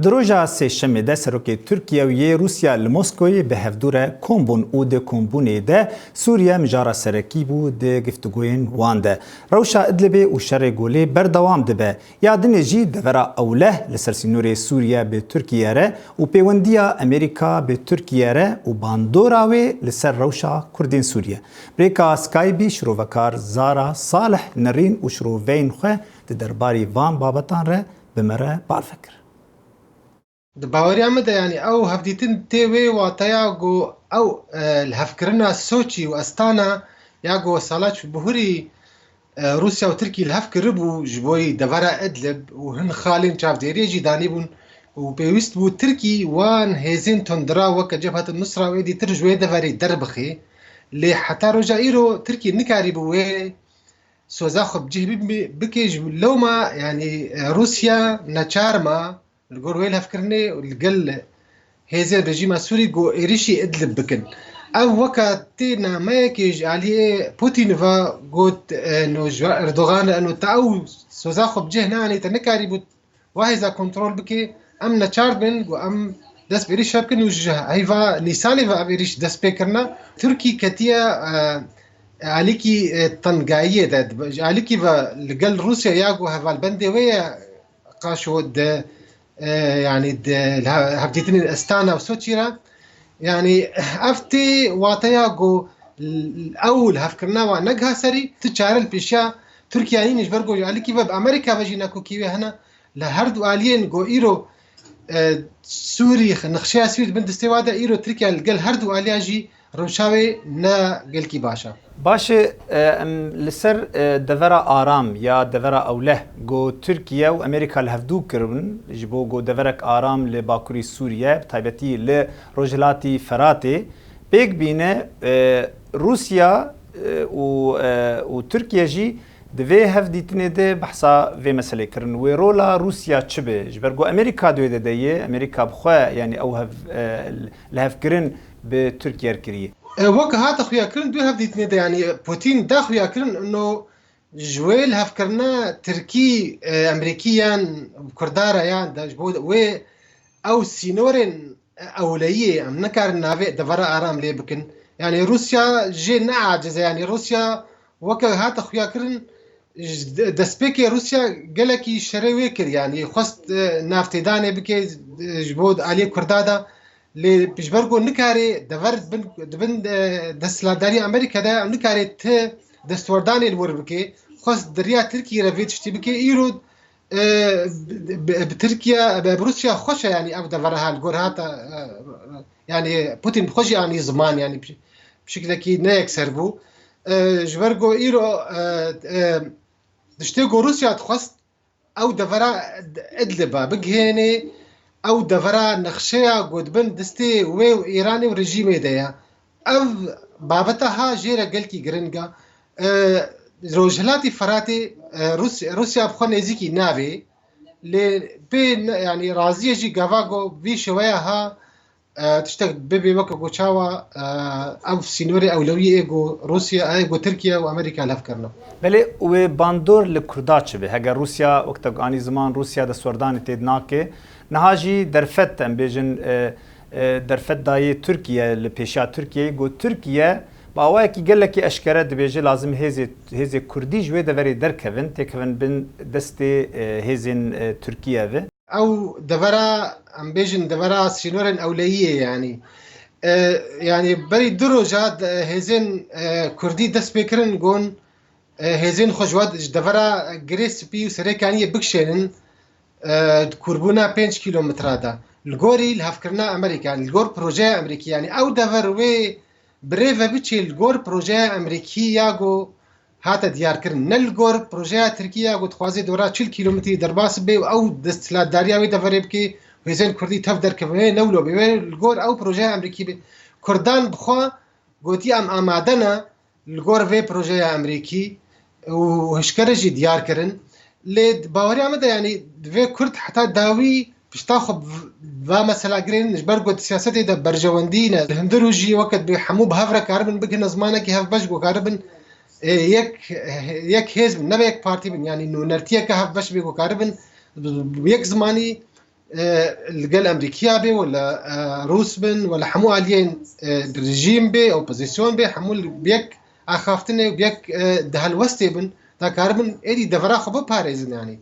Droja sêşemê de serokê Tirkiye û yê Rûsya li Moskoyê bi hevdûre kombûn û di kombûnê de Sûriye mijara serekî bû di giftuguyên wan de. Rewşa Idlibê û şerê Golê berdewam dibe. Ya dinê jî devera ewleh li ser sînorê Sûriye bi Tirkiye re û pêwendiya Amerîka bi Tirkiye re û bandora wê li ser rewşa Kurdên Sûriye. Brêka Skypeî şirovekar Zara Salih Nerîn û şiroveyên xwe di derbarê van babetan re bi me re barvekir. باوریا مده یعنی او هفدیتن تیوی و تیا گو او الهفکرنا سوچی و استانا یا گو سالاچ بهوری روسیا و ترکی الهفکر بو جبوی دورا ادلب و هن خالین چاف دیری جی دانی بون و پیوست بو ترکی وان هزین تندرا وک جبهه النصره و دی ترجوی دوری دربخی لی حتی رجا ایرو ترکی نکاری بو سوزا خب جهبی بکیج لوما يعني روسيا نچارما الجور ويل هفكرني والقل هذا الرجيم السوري جو إيريشي إدلب بكن أو وقتنا ما يكيج عليه بوتين فا قلت إنه أردوغان إنه تأو سوزاخو بجهنا يعني تنكاري بوت واحدة كنترول بكي أم نشاربن وأم دس بيريش شابكن وجه هيفا نيساني فا بيريش دس بيكرنا تركي كتيا عليكي تنقاية ده عليكي فا لقل روسيا ياقو هفا البندي ويا قاشو ده يعني هبديتني الاستانا وسوتشيرا يعني افتي واتياغو الاول هفكرنا ونجها سري تشارل بيشا تركيا نيش برغو على كيف بامريكا بجينا كوكي هنا لهردو الين جو ايرو سوري نخشيا سويد بنت استوادا ايرو تركيا القل هردو الياجي روشاوي نا قلكي باشا باشه لسر دورا آرام یا دورا اوله گو ترکیه و امریکا لهفدو کرن جبو گو دورک آرام لباکوری سوریه تایبتی لروجلاتی فراتی بیگ بینه روسیا و ترکیه جی دوی هفدیتنه ده بحثا وی مسئله کرن و رولا روسیا چه به جبرگو امریکا دوی ده دیه امریکا بخواه یعنی او لهف کرن به ترکیه کریه وك هات خويا كرن دو هفديت نيدا يعني بوتين دا خويا كرن انه جويل هفكرنا تركي امريكيان كردارا يعني دا جبود و او سينورين اوليه ام نكار نافي دفرا ارام لي بكن يعني روسيا جي نعجز يعني روسيا وك هات خويا كرن دسبيكي روسيا قالكي شري وكر يعني خست نافتداني بكي جبود علي كردادا لی پیشبرگو نکاری دورد بن دستلاداری امریکا ده نکاری ته دستوردانی الور بکی خاص دریا ترکیه روید شتی بکی ایرود بترکیه بروسيا خوشه يعني او دورها الجور هاتا يعني بوتين بخوشي يعني زمان يعني بشكل كي نيكسر بو جبرگو ايرو دشتيگو روسيا تخواست او دورا ادلبا بگهيني او دفرا نخشيا قد بن دستي و ايراني ورجيمي ديا او بابتها جيرا قلكي جرنجا روجلاتي فراتي روسيا بخون نزيكي نافي لي بين يعني رازيه جي غافاغو بي شويه ها تشتغل بيبي وكا غوتشاوا او سينوري اولويه ايجو روسيا ايجو تركيا وامريكا لافكرنا بله و باندور لكردا چبه هگر روسيا وقت اني زمان روسيا د سوردان تدناکه نهاجی درفت ام بیجن درفت دای ترکیه لپیشا ترکیه گو ترکیه باوه کی گله کی اشکره دبیجه لازم هزی کردی جوی دوری درکون تکون بن دست هزین ترکیه و او دورا ام بیجن دورا سينورن اوليه يعني بري دروجات هزين كردي دس بكرن جون هزين خجوات دورا جريس بي سريكانيه بكشنن كوربونا 5 كيلومتر هذا الجوري الهفكرنا امريكا الجور بروجي امريكي يعني او دفر وي بريفا بيتشي الجور بروجي امريكي ياغو هاتا ديار كرن نلجور بروجي تركيا ياغو تخوازي دورا 40 كيلومتر درباس بي او دستلات داريا وي دفر يبكي ويزن كردي تفدر كبي نولو بي الجور او بروجي امريكي بي كردان بخوا قوتي ام امادنا الجور في بروجي امريكي وهشكرجي ديار كرن لید باوری آمده یعنی دوی کرد حتی داوی بشتاخب و مثلا گرین برگو سیاستی دا برجواندی نه هندرو جی وقت به حمو بهفره کاربن بگن زمانه که هف بشگو کاربن یک حزب نه یک پارتی بن یعنی نو نرتیه که هف بش بگو کاربن یک زمانی لقل امريكيه بي ولا روس بن ولا حمو عليين رجيم بي اوبوزيسيون بي حمول بيك اخافتني بيك دهل وستي بن تا كاربن ايدي دفرا خبو باريزن يعني